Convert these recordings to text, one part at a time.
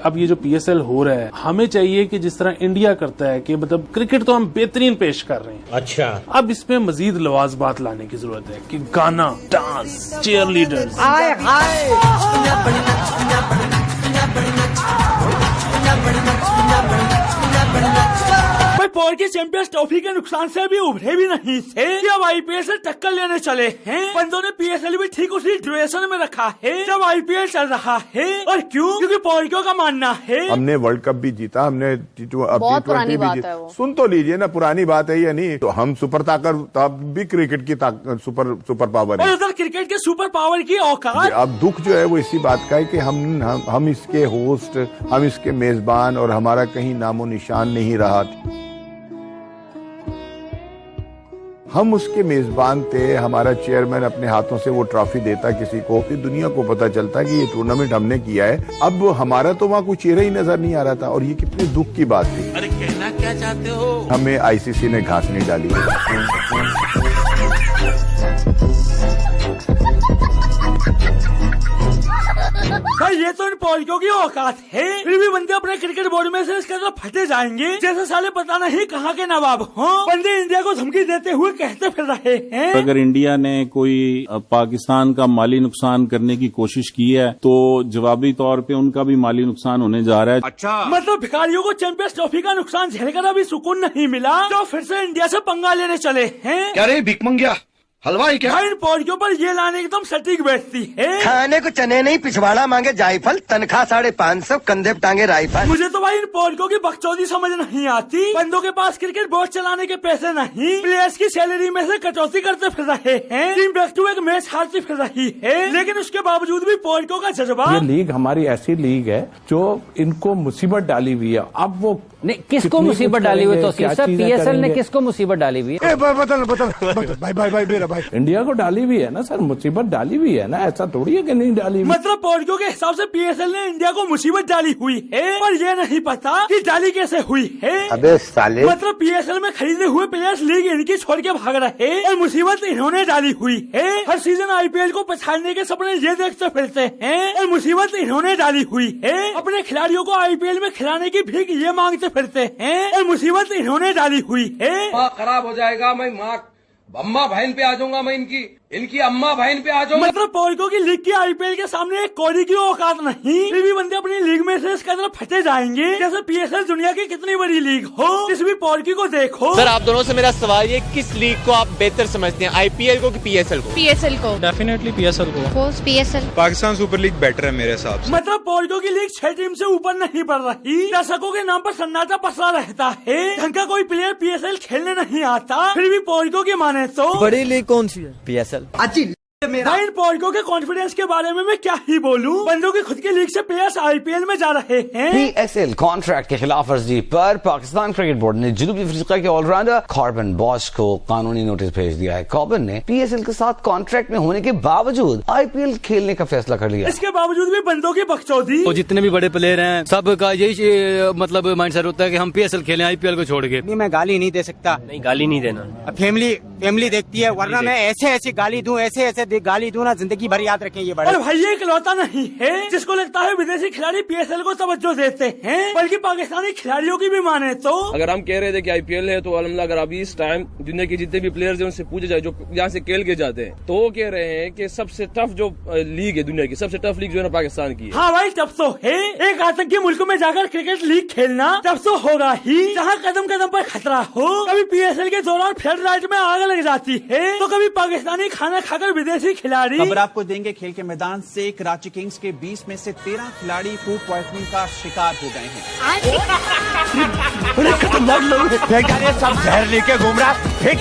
अब ये जो PSL हो रहा है, हमें चाहिए कि जिस तरह इंडिया करता है कि मतलब क्रिकेट तो हम बेहतरीन पेश कर रहे हैं। अच्छा, अब इसमें मजीद लवाजबात लाने की जरूरत है कि गाना, डांस, चीयर लीडर्स, पौर के चैंपियंस ट्रॉफी के नुकसान से अभी उभरे भी नहीं थे कि अब IPL से टक्कर लेने चले हैं। बंदों ने PSL भी ठीक उसी ड्यूरेशन में रखा है जब IPL चल रहा है। और क्यों? क्योंकि पौरियों का मानना है हमने वर्ल्ड कप भी जीता, हमने T20 भी जीता। सुन तो लीजिए ना, पुरानी बात है या नहीं? तो हम सुपर ताकत, तब भी क्रिकेट की सुपर पावर है। उधर क्रिकेट के सुपर पावर की औकात। अब दुख जो है वो इसी बात का है कि हम इसके होस्ट, हम इसके मेजबान, और हमारा कहीं नामो निशान नहीं रहा। हम उसके मेजबान थे, हमारा चेयरमैन अपने हाथों से वो ट्रॉफी देता किसी को, फिर दुनिया को पता चलता कि ये टूर्नामेंट हमने किया है। अब हमारा तो वहाँ कोई चेहरा ही नजर नहीं आ रहा था, और ये कितने दुख की बात थी। अरे कहना क्या चाहते हो? हमें ICC ने घास नहीं डाली। भाई ये तो इन पौरियों की औकात है, फिर भी बंदे अपने क्रिकेट बोर्ड में से इसके तरफ फटे जाएंगे जैसे साले पता नहीं कहाँ के नवाब हों। बंदे इंडिया को धमकी देते हुए कहते फिर रहे हैं अगर इंडिया ने कोई पाकिस्तान का माली नुकसान करने की कोशिश की है तो जवाबी तौर पे उनका भी माली नुकसान होने जा रहा है। अच्छा, मतलब भिखारियों को चैंपियंस ट्रॉफी का नुकसान झेलकर अभी सुकून नहीं मिला तो फिर से इंडिया से पंगा लेने चले हैं। क्या रे भिकमंगिया, हलवाई क्या? इन पौड़ियों पर ये लाने एकदम सटीक बैठती है। खाने को चने नहीं, पिछवाड़ा मांगे जायफल, तनख्वाह 550, कंधे टांगे राइफल। मुझे तो भाई इन पौड़ियों की बकचोदी समझ नहीं आती। बंदों के पास क्रिकेट बोर्ड चलाने के पैसे नहीं, प्लेयर्स की सैलरी में से कटौती करते फिर रहे हैं। Team back to back match हारती फिर रही है, लेकिन उसके बावजूद भी पौड़ियों का जज्बा। ये लीग हमारी ऐसी लीग है जो इनको मुसीबत डाली हुई है। अब वो नहीं, किसको मुसीबत डाली हुई? तो PSL ने किसको मुसीबत डाली हुई है? बदल भाई मेरा भाई, इंडिया को डाली हुई है ना सर, मुसीबत डाली हुई है ना, ऐसा थोड़ी है कि नहीं डाली हुई। मतलब पौड़ियों के हिसाब से PSL ने इंडिया को मुसीबत डाली हुई है, पर ये नहीं पता कि डाली कैसे हुई है। अबे साले, मतलब PSL में खरीदे हुए प्लेयर्स लीग इनकी छोड़ के भाग रहे और मुसीबत इन्होंने डाली हुई है। हर सीजन IPL को पछाड़ने के सपने ये देखते फिरते हैं और मुसीबत इन्होंने डाली हुई है। अपने खिलाड़ियों को IPL में खिलाने की भीख ये मांगते फिरते हैं और मुसीबत इन्होंने डाली हुई है। माँ खराब हो जाएगा, मैं माँ अम्मा बहन पे आ जाऊंगा, मैं इनकी अम्मा बहन पे आ जाऊंगा। मतलब पौड़ियों की लीग की IPL के सामने एक कौड़ी की औकात नहीं, फिर भी बंदे अपनी लीग में से इसके अंदर फटे जाएंगे जैसे PSL दुनिया की कितनी बड़ी लीग हो। किसी भी पौड़की को देखो। सर आप दोनों से मेरा सवाल ये, किस लीग को आप बेहतर समझते हैं, IPL को कि PSL को? PSL को। डेफिनेटली PSL को। PSL। Pakistan super league better है मेरे हिसाब से। मतलब पौड़ियों की लीग 6 टीम से ऊपर नहीं बढ़ रही, दर्शकों के नाम पर सन्नाटा पसरा रहता है, ढंग का कोई प्लेयर PSL खेलने नहीं आता। फिर भी पौड़ियों की माने तो बड़ी लीग कौन सी है? PSL। भाई इन पौड़ियों के कॉन्फिडेंस के बारे में मैं क्या ही बोलूं। बंदों की खुद की लीग से प्लेयर्स IPL में जा रहे हैं। PSL कॉन्ट्रैक्ट के खिलाफ वर्जी पर पाकिस्तान क्रिकेट बोर्ड ने जनूबी अफ्रीका के ऑलराउंडर कॉर्बन बॉश को कानूनी नोटिस भेज दिया है। कॉर्बन ने PSL के साथ कॉन्ट्रैक्ट में होने के बावजूद IPL खेलने का फैसला कर लिया। इसके बावजूद भी बंदों की बकचोदी। तो जितने भी बड़े प्लेयर हैं सबका यही मतलब माइंडसेट होता है कि हम PSL खेलें IPL को छोड़ के। मैं गाली नहीं दे सकता। नहीं, गाली नहीं देना, फैमिली देखती है, वरना मैं ऐसे गाली दूं, ऐसे गाली दूं ना, जिंदगी भर याद रखें ये बड़ा। और भाई ये इकलौता नहीं है जिसको लगता है विदेशी खिलाड़ी PSL को तवज्जो देते हैं, बल्कि पाकिस्तानी खिलाड़ियों की भी माने तो। अगर हम कह रहे थे कि IPL है तो अल्हम्दुलिल्लाह अगर अभी इस टाइम दुनिया के जितने भी प्लेयर्स हैं उनसे पूछे जाए जो यहाँ से खेल के जाते हैं तो वो कह रहे हैं कि सबसे टफ जो लीग है, दुनिया की सबसे टफ लीग जो है ना पाकिस्तान की है। हाँ भाई टफ तो है, एक आतंकी मुल्क में जाकर क्रिकेट लीग खेलना टफ तो होगा ही, जहाँ कदम कदम पर खतरा हो। कभी PSL के दौरान फ्लड लाइट में आग लग जाती है तो कभी पाकिस्तानी खाना खाकर विदेशी खिलाड़ी। खबर आपको देंगे खेल के मैदान से कराची किंग्स के 20 में से 13 खिलाड़ी फूड पॉइजनिंग का शिकार हो गए हैं। सब जहर लेके घूम रहा है।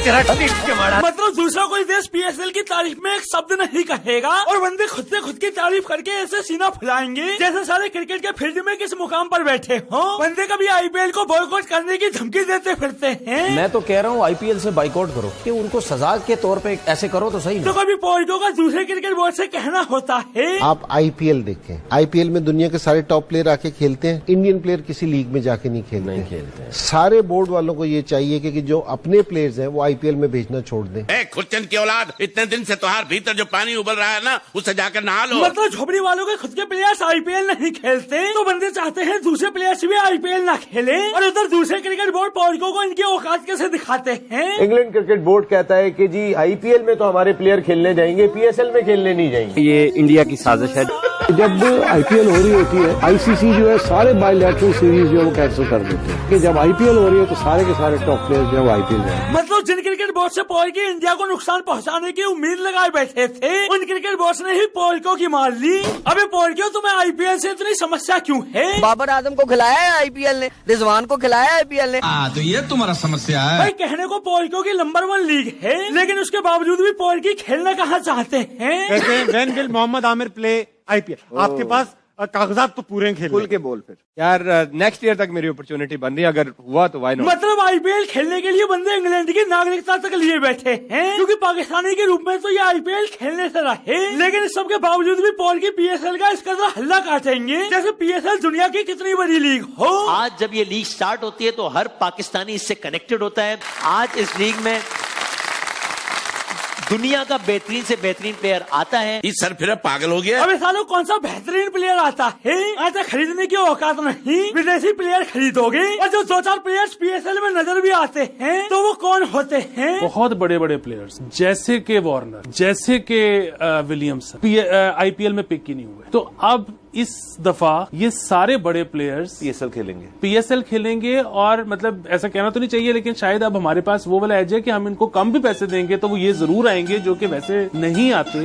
मतलब दूसरा कोई देश PSL की तारीफ में एक शब्द नहीं कहेगा और बंदे खुद से खुद की तारीफ करके ऐसे सीना फुलाएंगे जैसे सारे क्रिकेट के फील्ड में किस मुकाम पर बैठे हो। बंदे कभी IPL को बॉयकॉट करने की धमकी देते फिरते हैं। मैं तो कह रहा हूँ IPL से बाइकआउट करो, कि उनको सजा के तौर पे ऐसे करो तो सही। तो कभी पौड़ियों पोल्को का दूसरे क्रिकेट बोर्ड से कहना होता है, आप आईपीएल देखें, आईपीएल में दुनिया के सारे टॉप प्लेयर आके खेलते हैं, इंडियन प्लेयर किसी लीग में जाके नहीं खेलते। सारे बोर्ड वालों को ये चाहिए कि जो अपने प्लेयर्स हैं वो आईपीएल में भेजना छोड़ दें। खुदचंद की औलाद, इतने दिन से तुम्हारे भीतर जो पानी उबल रहा है ना, उससे जाकर नहा लो। मतलब झोपड़ी वालों के खुद के प्लेयर्स आईपीएल नहीं खेलते, तो बंदे चाहते हैं दूसरे प्लेयर्स भी आईपीएल ना खेले, और उधर दूसरे क्रिकेट बोर्ड पोल्को को इनकी औकात कैसे दिखाते हैं। इंग्लैंड क्रिकेट बोर्ड कहता है कि जी आईपीएल में तो हमारे प्लेयर खेलने जाएंगे, पीएसएल में खेलने नहीं जाएंगे। ये इंडिया की साजिश है। जब आईपीएल हो रही होती है, आईसीसी जो है सारे बायलैटरल सीरीज जो है वो कैंसिल कर देते हैं कि जब आईपीएल हो रही है तो सारे के सारे टॉप प्लेयर जो है वो आईपीएल में। मतलब जिन क्रिकेट बोर्ड से पोल्को इंडिया को नुकसान पहुंचाने की उम्मीद लगाए बैठे थे, उन क्रिकेट बोर्ड ने ही पोल्को की मार ली। अबे पोल्को, तुम्हें आईपीएल से इतनी समस्या क्यों है? बाबर आजम को खिलाया है आईपीएल ने, रिजवान को खिलाया है आईपीएल ने। तो ये तुम्हारा समस्या है भाई। कहने को पोल्को की नंबर 1 लीग है, लेकिन उसके बावजूद भी पोल्को खेलना कहाँ चाहते हैं। कहते हैं when will Mohammad Aamir play IPL. आपके पास कागजात तो पूरे खेल खुल के बोल फिर यार, नेक्स्ट ईयर तक मेरी अपॉर्चुनिटी बन रही है, अगर हुआ तो वाई नॉट। मतलब आईपीएल खेलने के लिए बंदे इंग्लैंड की नागरिकता तक लिए बैठे हैं, क्योंकि पाकिस्तानी के रूप में तो ये आईपीएल खेलने से रहे, लेकिन इस सब के बावजूद भी पोल्को पीएसएल का इस कदर हल्ला काटेंगे जैसे पीएसएल दुनिया की कितनी बड़ी लीग हो। आज जब ये लीग स्टार्ट होती है तो हर पाकिस्तानी इससे कनेक्टेड होता है। आज इस लीग में दुनिया का बेहतरीन से बेहतरीन प्लेयर आता है। इस सर फिर पागल हो गया। अबे सालों, कौन सा बेहतरीन प्लेयर आता है? आता खरीदने की औकात नहीं, विदेशी प्लेयर खरीदोगे। और जो 2-4 प्लेयर्स पीएसएल में नजर भी आते हैं तो वो कौन होते हैं? बहुत बड़े बड़े प्लेयर्स जैसे के वार्नर, जैसे के विलियमसन आईपीएल में पिक ही नहीं हुए। तो अब इस दफा ये सारे बड़े प्लेयर्स पीएसएल खेलेंगे और मतलब ऐसा कहना तो नहीं चाहिए, लेकिन शायद अब हमारे पास वो वाला एज है कि हम इनको कम भी पैसे देंगे तो वो ये जरूर आएंगे, जो कि वैसे नहीं आते।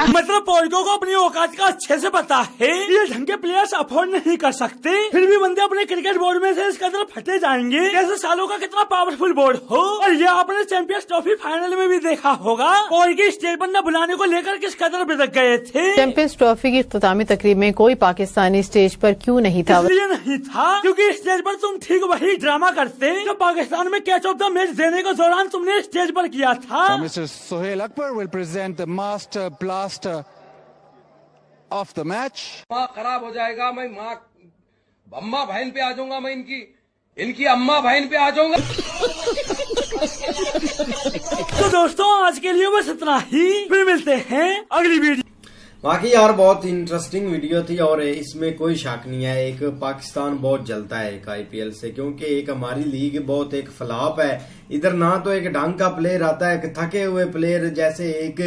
मतलब पोल्को को अपनी औकात का अच्छे से पता है, ये ढंग के प्लेयर्स अफोर्ड नहीं कर सकते, फिर भी बंदे अपने क्रिकेट बोर्ड में से इस कदर फटे जाएंगे जैसे सालों का कितना पावरफुल बोर्ड हो। और ये आपने चैंपियंस ट्रॉफी फाइनल में भी देखा होगा, पोल्को स्टेज पर न बुलाने को लेकर किस कदर बिदक गए थे। चैंपियंस ट्रॉफी की इख्तितामी तकरीब में कोई पाकिस्तानी स्टेज पर क्यों नहीं था? इसलिए नहीं था क्योंकि स्टेज पर तुम ठीक वही ड्रामा करते जो पाकिस्तान में कैच ऑफ द मैच देने के दौरान तुमने स्टेज पर किया था। Mister Sohail Akbar will present the master blaster of the match. माँ खराब हो जाएगा, मैं माँ अम्मा बहन पे आ जाऊंगा, मैं इनकी अम्मा बहन पे आ जाऊंगा। तो दोस्तों, आज के लिए बस इतना ही, फिर मिलते हैं अगली वीडियो। बाकी यार बहुत इंटरेस्टिंग वीडियो थी और इसमें कोई शक नहीं है, एक पाकिस्तान बहुत जलता है एक आईपीएल से, क्योंकि एक हमारी लीग बहुत एक फ्लॉप है। इधर ना तो एक ढंग का प्लेयर आता है, एक थके हुए प्लेयर जैसे एक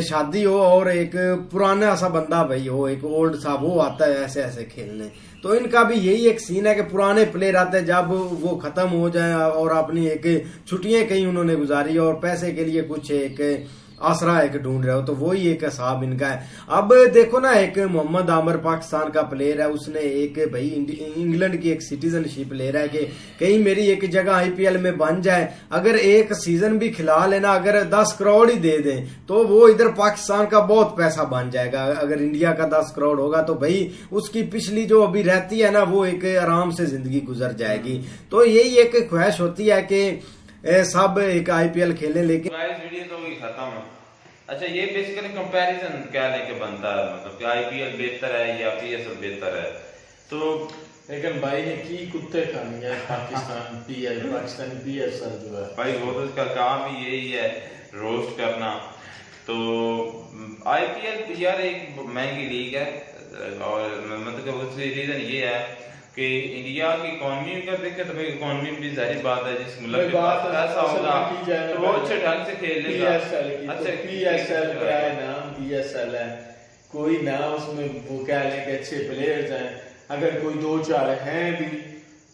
शादी हो और एक पुराना सा बंदा भाई हो, एक ओल्ड सा वो आता है ऐसे ऐसे खेलने। तो इनका भी यही एक सीन है कि पुराने प्लेयर आते हैं, जब वो खत्म हो जाए और अपनी एक छुट्टियां कहीं उन्होंने गुजारी और पैसे के लिए कुछ एक आसरा एक ढूंढ रहे हो, तो वही एक हिसाब इनका है। अब देखो ना, एक मोहम्मद आमिर पाकिस्तान का प्लेयर है, उसने एक भाई इंग्लैंड की एक सिटीजनशिप ले रहा है कि कहीं मेरी एक जगह आईपीएल में बन जाए। अगर एक सीजन भी खिला लेना, अगर 10 करोड़ ही दे दें तो वो इधर पाकिस्तान का बहुत पैसा बन जाएगा। अगर इंडिया का 10 करोड़ होगा तो भाई उसकी पिछली जो अभी रहती है ना, वो एक आराम से जिंदगी गुजर जाएगी। तो यही एक ख्वाहिश होती है कि सब एक आईपीएल खेले, लेकिन वीडियो तो वही खत्म। अच्छा, ये बेसिकली कंपैरिजन क्या लेके बनता है, मतलब कि आईपीएल बेहतर है या पीएसएल बेहतर है? तो लेकिन भाई ने की कुत्ते खानी है पाकिस्तानी पीएसएल जो है भाई, वो तो इसका काम ही यही है, रोस्ट करना। तो आईपीएल यार एक महंगी लीग है और मतलब उसकी रीजन ये है कि इंडिया की इकोनॉमी का देखें तो भाई इकोनॉमी भी जाहिर बात है, जिस मुल्क के पास पैसा होगा तो वो अच्छे ढंग से खेल लेगा। अच्छा, पीएसएल क्या है नाम, पीएसएल है, कोई ना उसमें वो कह लें कि अच्छे प्लेयर्स हैं, अगर कोई 2-4 हैं भी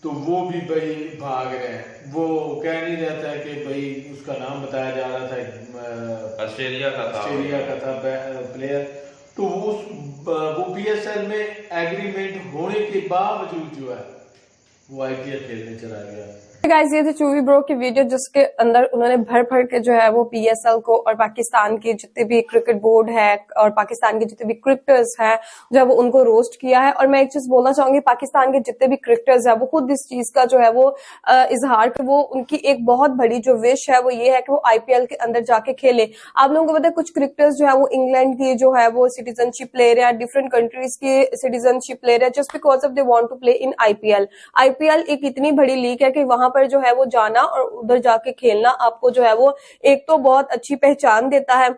तो वो भी भाई भाग रहे हैं। वो कह नहीं रहता है कि भाई उसका नाम बताया जा रहा था ऑस्ट्रेलिया का था प्लेयर, तो वो पीएसएल में एग्रीमेंट होने के बावजूद जो है वो आईपीएल खेलने चला गया। गाइस ये थे चूवी ब्रो की वीडियो जिसके अंदर उन्होंने भर भर के जो है वो पीएसएल को और पाकिस्तान के जितने भी क्रिकेट बोर्ड है और पाकिस्तान के जितने भी क्रिकेटर्स हैं जो है वो उनको रोस्ट किया है। और मैं एक चीज बोलना चाहूंगी, पाकिस्तान के जितने भी क्रिकेटर्स है वो खुद इस चीज का जो है वो इजहार कि वो उनकी एक बहुत बड़ी जो विश है वो ये है कि वो आईपीएल के अंदर जाके खेले। आप लोगों को पता है कुछ क्रिकेटर्स जो है वो इंग्लैंड की जो है वो सिटीजनशिप ले रहे हैं, डिफरेंट कंट्रीज की सिटीजनशिप ले रहे हैं just because of they want to play in IPL. IPL एक इतनी बड़ी लीग है कि वहां पर जो है वो जाना और उधर जाके खेलना आपको जो है वो एक तो बहुत अच्छी पहचान देता है,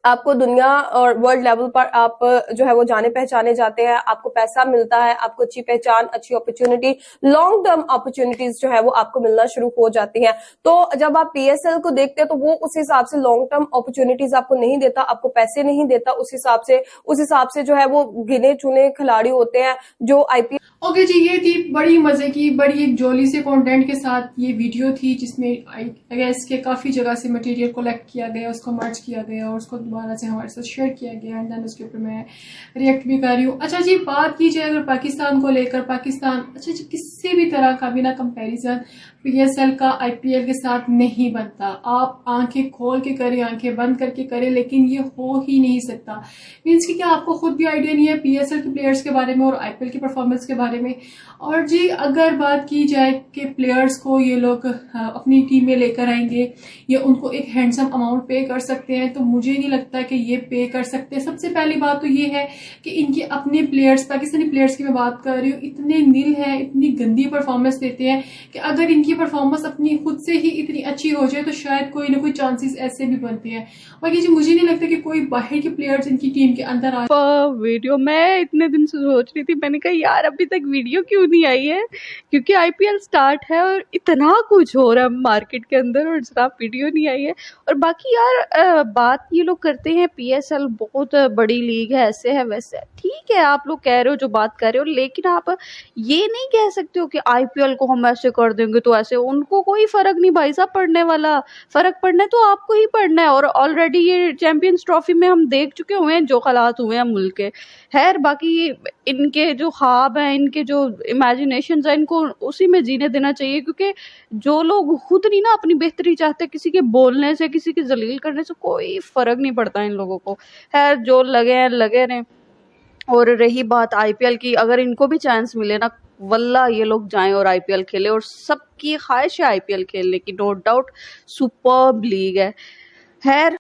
आपको दुनिया और वर्ल्ड लेवल पर आप जो है वो जाने पहचाने जाते हैं, आपको पैसा मिलता है, आपको अच्छी पहचान, अच्छी अपॉर्चुनिटी, लॉन्ग टर्म अपॉर्चुनिटीज जो है वो आपको मिलना शुरू हो जाती हैं। तो जब आप पीएसएल को देखते हैं तो वो उस हिसाब से लॉन्ग टर्म अपॉर्चुनिटीज आपको नहीं देता, आपको पैसे नहीं देता, उस हिसाब से जो है वो गिने चुने खिलाड़ी होते हैं जो आईपीएल। ओके जी, ये थी बड़ी मजे की, बड़ी एक जोली से कंटेंट के साथ ये वीडियो थी जिसमें आई गेस के काफी जगह से मटेरियल कलेक्ट किया गया, उसको मर्ज किया गया और उसको दोबारा से हमारे साथ शेयर किया गया एंड देन उसके ऊपर मैं रिएक्ट भी कर रही हूँ। अच्छा जी, बात की जाए अगर पाकिस्तान को लेकर, पाकिस्तान अच्छा जी किसी भी तरह का बिना कंपैरिजन पीएसएल का आईपीएल के साथ नहीं बनता। आप आंखें खोल के करें, आंखें बंद करके करें, लेकिन ये हो ही नहीं सकता। मीन्स कि क्या आपको खुद भी आइडिया नहीं है पीएसएल के प्लेयर्स के बारे में और आईपीएल की परफॉर्मेंस के बारे में। और जी अगर बात की जाए कि प्लेयर्स को ये लोग अपनी टीम में लेकर आएंगे या उनको एक हैंडसम अमाउंट पे कर सकते हैं, तो मुझे नहीं लगता कि ये पे कर सकते हैं। सबसे पहली बात तो ये है कि इनके अपने प्लेयर्स, पाकिस्तानी प्लेयर्स की मैं बात कर रही हूँ, इतने नील है, इतनी गंदी परफॉर्मेंस देते हैं कि अगर इनकी परफॉर्मेंस अपनी खुद से ही इतनी अच्छी हो जाए तो शायद कोई ना कोई चांसेस ऐसे भी बनते हैं। बाकी जी मुझे नहीं लगता कि कोई बाहर के प्लेयर्स इनकी टीम के अंदर आ वीडियो मैं इतने दिन से सोच रही थी, मैंने कहा यार अभी तक वीडियो क्यों नहीं आई है, क्योंकि आईपीएल स्टार्ट है और इतना कुछ हो रहा है मार्केट के अंदर और जरा वीडियो नहीं आई है। और बाकी यार बात ये लोग करते हैं पीएसएल बहुत बड़ी लीग है, ऐसे है वैसे है, ठीक है आप लोग कह रहे हो जो बात कर रहे हो, लेकिन आप ये नहीं कह सकते हो कि आईपीएल को हम ऐसे कर देंगे तो ऐसे। उनको कोई फर्क नहीं भाई साहब पड़ने वाला, फर्क पड़ना है तो आपको ही पड़ना है। और ऑलरेडी ये चैंपियंस ट्रॉफी में हम देख चुके हुए हैं जो हालात हुए हैं मुल्क के। खैर बाकी इनके जो ख्वाब हैं, इनके जो इमेजिनेशंस हैं, इनको उसी में जीने देना चाहिए, क्योंकि जो लोग खुद नहीं ना अपनी बेहतरी चाहते, किसी के बोलने से, किसी की जलील करने से कोई फर्क नहीं पड़ता इन लोगों को। खैर जो लगे हैं लगे रहें। और रही बात आईपीएल की, अगर इनको भी चांस मिले ना वल्ला ये लोग जाएं और आईपीएल खेले, और सबकी ख्वाहिश है आईपीएल खेलने की, नो डाउट सुपर्ब लीग है। खैर